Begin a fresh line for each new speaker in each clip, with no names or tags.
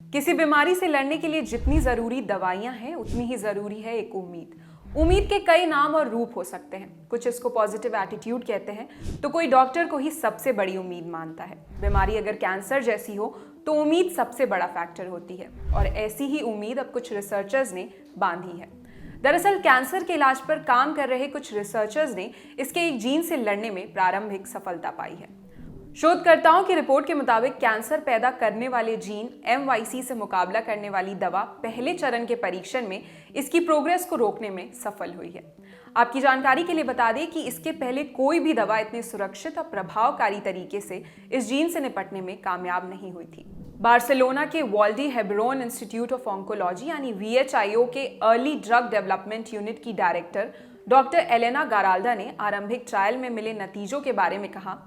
किसी बीमारी से लड़ने के लिए जितनी जरूरी दवाइयां हैं उतनी ही जरूरी है एक उम्मीद। उम्मीद के कई नाम और रूप हो सकते हैं। कुछ इसको पॉजिटिव एटीट्यूड कहते हैं तो कोई डॉक्टर को ही सबसे बड़ी उम्मीद मानता है। बीमारी अगर कैंसर जैसी हो तो उम्मीद सबसे बड़ा फैक्टर होती है और ऐसी ही उम्मीद अब कुछ रिसर्चर्स ने बांधी है। दरअसल कैंसर के इलाज पर काम कर रहे कुछ रिसर्चर्स ने इसके एक जीन से लड़ने में प्रारंभिक सफलता पाई है। शोधकर्ताओं की रिपोर्ट के मुताबिक कैंसर पैदा करने वाले जीन MYC से मुकाबला करने वाली दवा पहले चरण के परीक्षण में इसकी प्रोग्रेस को रोकने में सफल हुई है। आपकी जानकारी के लिए बता दें कि इसके पहले कोई भी दवा इतनी सुरक्षित और प्रभावकारी तरीके से इस जीन से निपटने में कामयाब नहीं हुई थी। बार्सिलोना के वाल्डी हेब्रोन इंस्टीट्यूट ऑफ ऑन्कोलॉजी यानी VHIO के अर्ली ड्रग डेवलपमेंट यूनिट की डायरेक्टर डॉक्टर एलेना गाराल्डा ने आरंभिक ट्रायल में मिले नतीजों के बारे में कहा,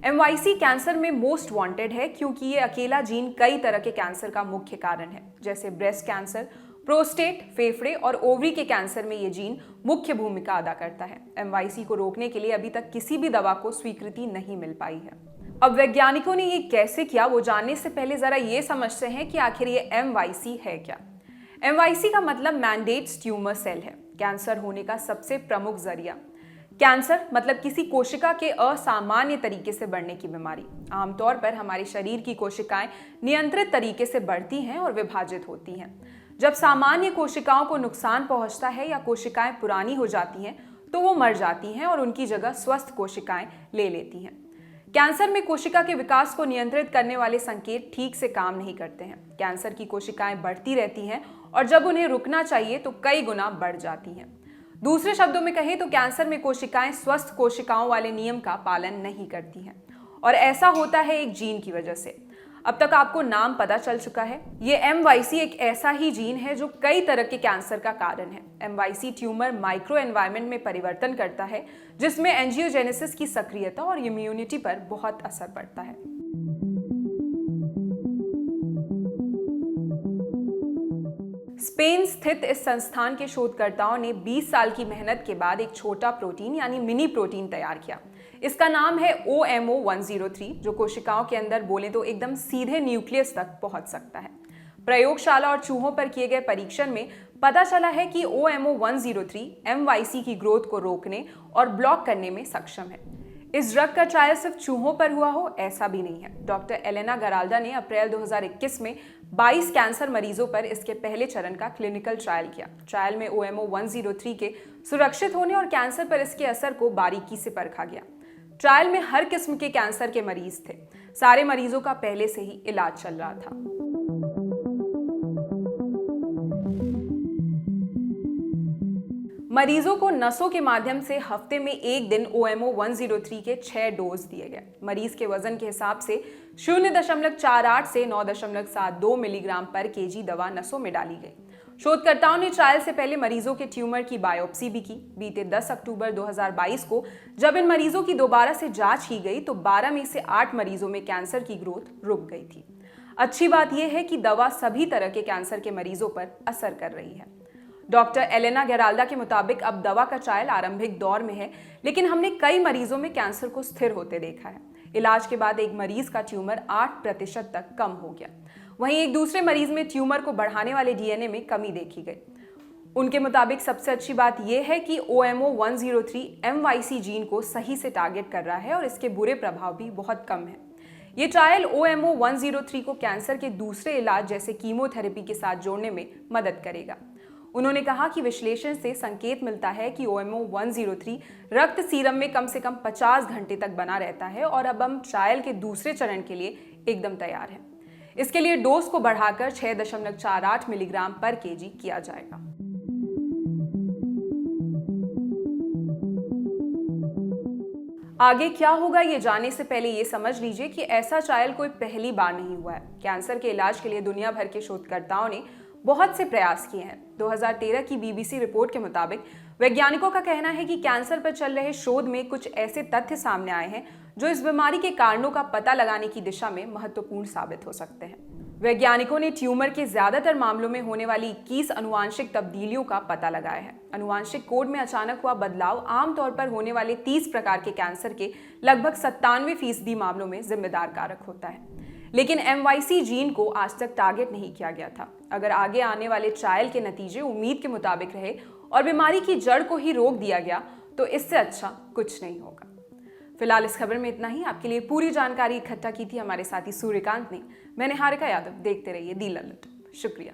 MYC कैंसर में मोस्ट वांटेड है क्योंकि ये अकेला जीन कई तरह के कैंसर का मुख्य कारण है, जैसे ब्रेस्ट कैंसर, प्रोस्टेट, फेफड़े और ओवरी के कैंसर में ये जीन मुख्य भूमिका अदा करता है। MYC को रोकने के लिए अभी तक किसी भी दवा को स्वीकृति नहीं मिल पाई है। अब वैज्ञानिकों ने ये कैसे किया वो जानने से पहले जरा ये समझते हैं कि आखिर ये MYC है क्या। MYC का मतलब मैंडेट्स ट्यूमर सेल है, कैंसर होने का सबसे प्रमुख जरिया। कैंसर मतलब किसी कोशिका के असामान्य तरीके से बढ़ने की बीमारी। आमतौर पर हमारे शरीर की कोशिकाएं नियंत्रित तरीके से बढ़ती हैं और विभाजित होती हैं। जब सामान्य कोशिकाओं को नुकसान पहुंचता है या कोशिकाएं पुरानी हो जाती हैं तो वो मर जाती हैं और उनकी जगह स्वस्थ कोशिकाएं ले लेती हैं। कैंसर में कोशिका के विकास को नियंत्रित करने वाले संकेत ठीक से काम नहीं करते हैं। कैंसर की कोशिकाएं बढ़ती रहती हैं और जब उन्हें रुकना चाहिए तो कई गुना बढ़ जाती हैं। दूसरे शब्दों में कहें तो कैंसर में कोशिकाएं स्वस्थ कोशिकाओं वाले नियम का पालन नहीं करती हैं और ऐसा होता है एक जीन की वजह से। अब तक आपको नाम पता चल चुका है, ये MYC एक ऐसा ही जीन है जो कई तरह के कैंसर का कारण है। MYC ट्यूमर माइक्रो एनवायरनमेंट में परिवर्तन करता है जिसमें एंजियोजेनेसिस की सक्रियता और इम्यूनिटी पर बहुत असर पड़ता है। स्पेन स्थित इस संस्थान के शोधकर्ताओं ने 20 साल की मेहनत के बाद एक छोटा प्रोटीन यानी मिनी प्रोटीन तैयार किया। इसका नाम है OMO103 जो कोशिकाओं के अंदर बोले तो एकदम सीधे न्यूक्लियस तक पहुंच सकता है। प्रयोगशाला और चूहों पर किए गए परीक्षण में पता चला है कि OMO103 MYC की ग्रोथ को रोकने और ब्लॉक करने में सक्षम है। इस ड्रग का ट्रायल सिर्फ चूहों पर हुआ हो ऐसा भी नहीं है। डॉक्टर एलेना गाराल्डा ने अप्रैल 2021 में 22 कैंसर मरीजों पर इसके पहले चरण का क्लिनिकल ट्रायल किया। ट्रायल में OMO103 के सुरक्षित होने और कैंसर पर इसके असर को बारीकी से परखा गया। ट्रायल में हर किस्म के कैंसर के मरीज थे। सारे मरीजों का पहले से ही इलाज चल रहा था। मरीजों को नसों के माध्यम से हफ्ते में एक दिन OMO103 के 6 डोज दिए गए। मरीज के वजन के हिसाब से 0.48 से 9.72 मिलीग्राम पर केजी दवा नसों में डाली गई। शोधकर्ताओं ने ट्रायल से पहले मरीजों के ट्यूमर की बायोप्सी भी की। बीते 10 अक्टूबर 2022 को जब इन मरीजों की दोबारा से जांच की गई तो 12 में से 8 मरीजों में कैंसर की ग्रोथ रुक गई थी। अच्छी बात यह है कि दवा सभी तरह के कैंसर के मरीजों पर असर कर रही है। डॉक्टर एलेना गेराल्डा के मुताबिक अब दवा का ट्रायल आरंभिक दौर में है, लेकिन हमने कई मरीजों में कैंसर को स्थिर होते देखा है। इलाज के बाद एक मरीज का ट्यूमर 8% तक कम हो गया। वहीं एक दूसरे मरीज में ट्यूमर को बढ़ाने वाले DNA में कमी देखी गई। उनके मुताबिक सबसे अच्छी बात यह है कि OMO103 MYC जीन को सही से टारगेट कर रहा है और इसके बुरे प्रभाव भी बहुत कम है। ये ट्रायल OMO103 को कैंसर के दूसरे इलाज जैसे कीमोथेरेपी के साथ जोड़ने में मदद करेगा। उन्होंने कहा कि विश्लेषण से संकेत मिलता है कि OMO103 रक्त सीरम में कम से कम 50 घंटे तक बना रहता है और अब हम ट्रायल के दूसरे चरण के लिए एकदम तैयार हैं। इसके लिए डोज को बढ़ाकर 6.48 मिलीग्राम पर केजी किया जाएगा। आगे क्या होगा ये जानने से पहले ये समझ लीजिए कि ऐसा ट्रायल कोई पहली बार नहीं हुआ है। कैंसर के इलाज के लिए दुनिया भर के शोधकर्ताओं ने बहुत से प्रयास किए हैं। 2013 की BBC रिपोर्ट के मुताबिक वैज्ञानिकों का कहना है कि कैंसर पर चल रहे शोध में कुछ ऐसे तथ्य सामने आए हैं जो इस बीमारी के कारणों का पता लगाने की दिशा में महत्वपूर्ण साबित हो सकते हैं। वैज्ञानिकों ने ट्यूमर के ज्यादातर मामलों में होने वाली 21 अनुवांशिक तब्दीलियों का पता लगाया है। अनुवांशिक कोड में अचानक हुआ बदलाव आमतौर पर होने वाले 30 प्रकार के कैंसर के लगभग 97% मामलों में जिम्मेदार कारक होता है। लेकिन MYC जीन को आज तक टारगेट नहीं किया गया था। अगर आगे आने वाले ट्रायल के नतीजे उम्मीद के मुताबिक रहे और बीमारी की जड़ को ही रोक दिया गया तो इससे अच्छा कुछ नहीं होगा। फिलहाल इस खबर में इतना ही। आपके लिए पूरी जानकारी इकट्ठा की थी हमारे साथी सूर्यकांत ने। मैं निहारिका यादव। देखते रहिए दी ललट। शुक्रिया।